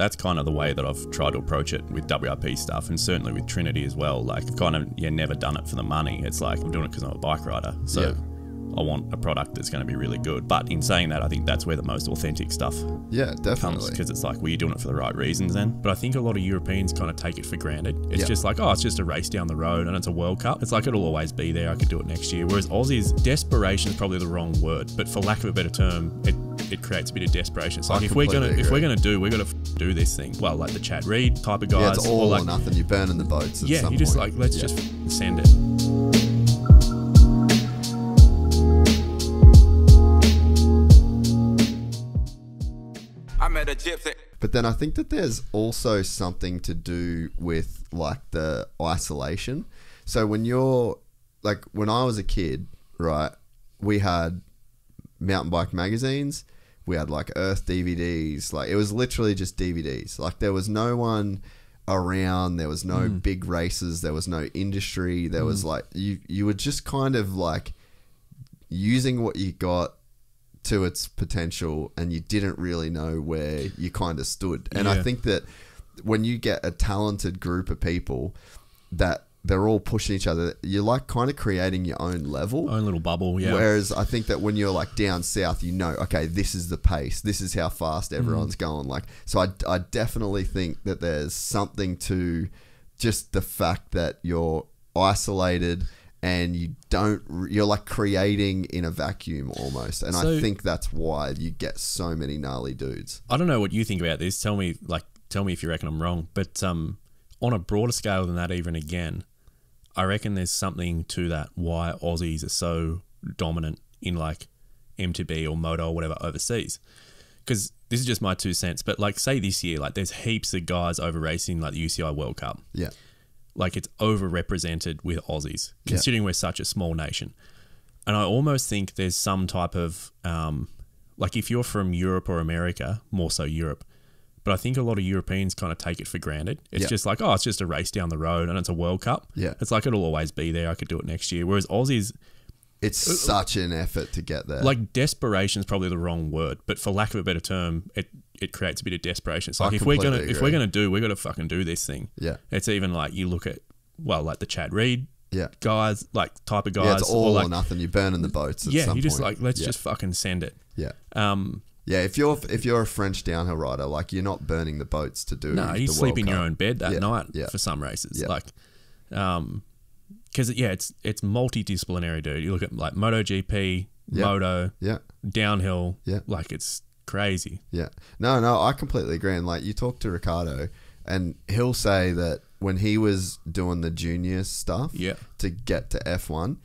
that's kind of the way that I've tried to approach it with WRP stuff, and certainly with Trinity as well. Like, kind of, never done it for the money. It's like, I'm doing it because I'm a bike rider. So I want a product that's going to be really good. But in saying that, I think that's where the most authentic stuff comes, because it's like, well, you're doing it for the right reasons then. But I think a lot of Europeans kind of take it for granted. It's just like, oh, it's just a race down the road and it's a World Cup. It's like, it'll always be there. I could do it next year. Whereas Aussies, desperation is probably the wrong word, but for lack of a better term, it creates a bit of desperation. It's like, if we're gonna do, we're gonna do this thing. Well, like the Chad Reed type of guys. Yeah, it's all like, or nothing. You're burning the boats. At some you just point. like, let's just send it. But then I think that there's also something to do with like the isolation. So when you're like, when I was a kid, right, we had mountain bike magazines, we had like Earth DVDs, like it was literally just DVDs. Like there was no one around, there was no big races, there was no industry, there was like, you were just kind of like using what you got to its potential, and you didn't really know where you kind of stood. And I think that when you get a talented group of people that they're all pushing each other, you're like kind of creating your own level, own little bubble. Whereas I think that when you're like down south, you know, okay, this is the pace, this is how fast everyone's going. Like, so I definitely think that there's something to just the fact that you're isolated and you're like creating in a vacuum almost. And I think that's why you get so many gnarly dudes. I don't know what you think about this. Tell me if you reckon I'm wrong. But on a broader scale than that, even again, I reckon there's something to that why Aussies are so dominant in like MTB or moto or whatever overseas. Because this is just my 2 cents. But like, say this year, like there's heaps of guys over racing like the UCI World Cup. Yeah. Like it's overrepresented with Aussies, considering we're such a small nation. And I almost think there's some type of, like if you're from Europe or America, more so Europe, but I think a lot of Europeans kind of take it for granted. It's just like, oh, it's just a race down the road and it's a World Cup. Yeah. It's like, it'll always be there. I could do it next year. Whereas Aussies, it's such an effort to get there. Like desperation is probably the wrong word, but for lack of a better term, it creates a bit of desperation. It's like, if we're gonna do, we're gonna fucking do this thing. Yeah. It's even like, you look at, well, like the Chad Reed guys, like type of guys. Yeah, it's all or nothing. You're burning the boats at some point. You just like, let's just fucking send it. Yeah. Yeah, if you're a French downhill rider, like you're not burning the boats to do. No, you sleep in your own bed that night for some races. Yeah. Like, because it's multidisciplinary, dude. You look at like MotoGP, Moto, downhill. Yeah, like it's crazy. Yeah, no, I completely agree. And like, you talk to Ricardo, and he'll say that when he was doing the junior stuff, to get to F1,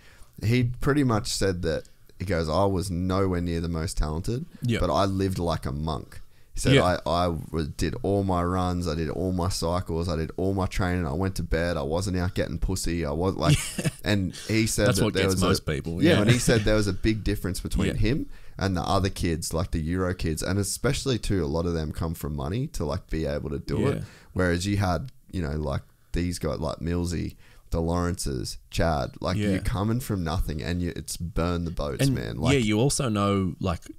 he pretty much said that. He goes, I was nowhere near the most talented, but I lived like a monk. He said, I did all my runs, I did all my cycles, I did all my training, I went to bed, I wasn't out getting pussy, I was like, and he said that's that what there gets was most people. Yeah, and he said there was a big difference between him and the other kids, like the Euro kids, and especially too, a lot of them come from money to like be able to do it, whereas you had, you know, like these guys like Millsy, the Lawrences, Chad, like you're coming from nothing, and it's burn the boats, and man. Like, you also know what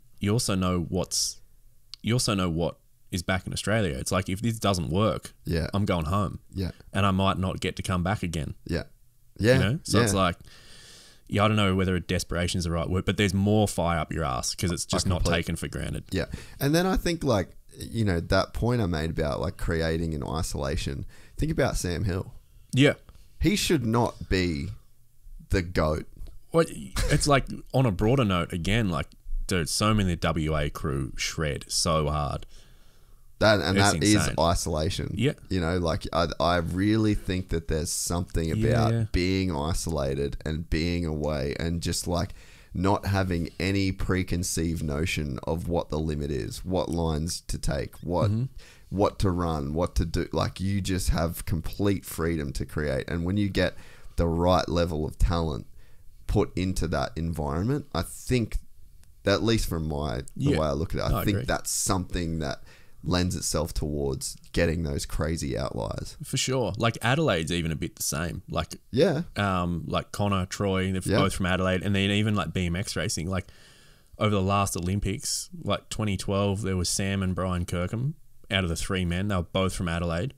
is back in Australia. It's like, if this doesn't work, I'm going home. Yeah, and I might not get to come back again. Yeah, yeah. You know, so it's like, I don't know whether desperation is the right word, but there's more fire up your ass because it's just not taken for granted. Yeah, and then I think like, you know, that point I made about like creating in isolation. Think about Sam Hill. Yeah. He should not be the GOAT. Well, it's like, on a broader note, again, like, dude, so many of the WA crew shred so hard. That is isolation. Yeah. You know, like, I really think that there's something about being isolated and being away and just like not having any preconceived notion of what the limit is, what lines to take, what to run, what to do. Like, you just have complete freedom to create. And when you get the right level of talent put into that environment, I think that, at least from the way I look at it, I think that's something that lends itself towards getting those crazy outliers. For sure. Like, Adelaide's even a bit the same. Like, like Connor, Troy, they're both from Adelaide. And then even like BMX racing, like over the last Olympics, like 2012, there was Sam and Brian Kirkham. out of the 3 men, they were both from Adelaide.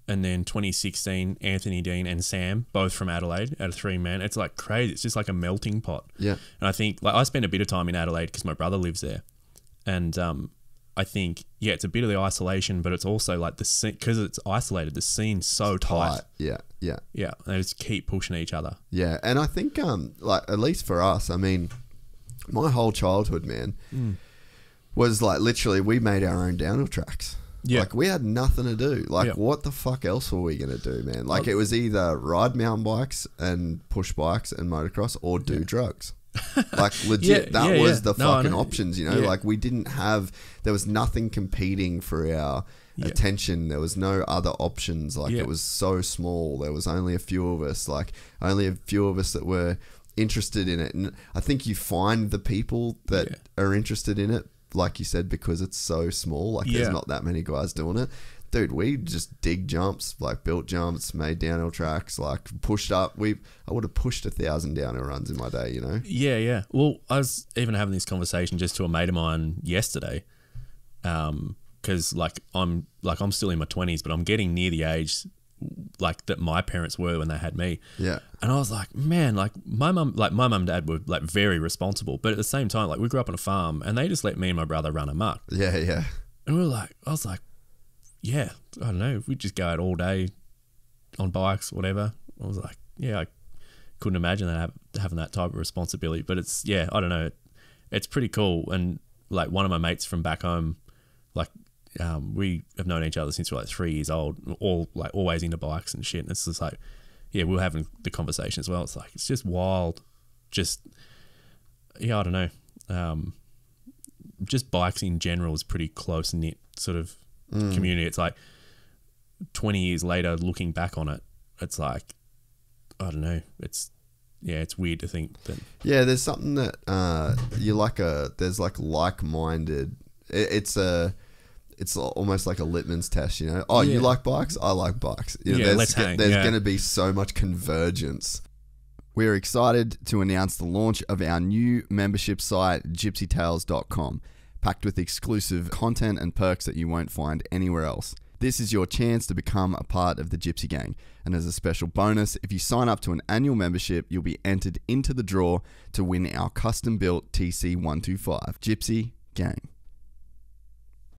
And then 2016, Anthony Dean and Sam, both from Adelaide, out of 3 men. It's like crazy. It's just like a melting pot. Yeah. And I think, like, I spent a bit of time in Adelaide because my brother lives there. And I think, yeah, it's a bit of the isolation, but it's also like the scene, because it's isolated, the scene's so tight. Yeah, yeah. Yeah, they just keep pushing each other. Yeah, and I think, like, at least for us, I mean, my whole childhood, man, was like literally we made our own downhill tracks. Yeah. Like, we had nothing to do. Like, what the fuck else were we going to do, man? Like, it was either ride mountain bikes and push bikes and motocross or do drugs. Like, legit, that was the fucking options, you know? Like, we didn't have, there was nothing competing for our attention. There was no other options. Like, it was so small. There was only a few of us, like, only a few of us that were interested in it. And I think you find the people that are interested in it, like you said, because it's so small. Like, there's not that many guys doing it. Dude, we just dig jumps, like built jumps, made downhill tracks, like pushed up. I would have pushed 1,000 downhill runs in my day, you know? Yeah, yeah. Well, I was even having this conversation just to a mate of mine yesterday, because I'm still in my 20s, but I'm getting near the age like that my parents were when they had me. Yeah. And I was like, man, like my mum and dad were like very responsible, but at the same time, like we grew up on a farm and they just let me and my brother run amok. Yeah, yeah. And I was like, yeah, I don't know, we'd just go out all day on bikes, whatever. I was like, yeah, I couldn't imagine that having that type of responsibility, but it's, yeah, I don't know, it's pretty cool. And like one of my mates from back home, like, we have known each other since we were like 3 years old, all like always into bikes and shit. And it's just like, yeah, we were having the conversation as well. It's like, it's just wild. Just, yeah, I don't know. Just bikes in general is pretty close knit sort of community. It's like 20 years later, looking back on it, it's like, I don't know. It's weird to think that. Yeah, there's something that there's like like-minded. It's almost like a litmus test, you know? Oh, you like bikes? I like bikes. You know, let's hang. There's going to be so much convergence. We're excited to announce the launch of our new membership site, gypsytales.com, packed with exclusive content and perks that you won't find anywhere else. This is your chance to become a part of the Gypsy Gang. And as a special bonus, if you sign up to an annual membership, you'll be entered into the draw to win our custom-built TC125. Gypsy Gang.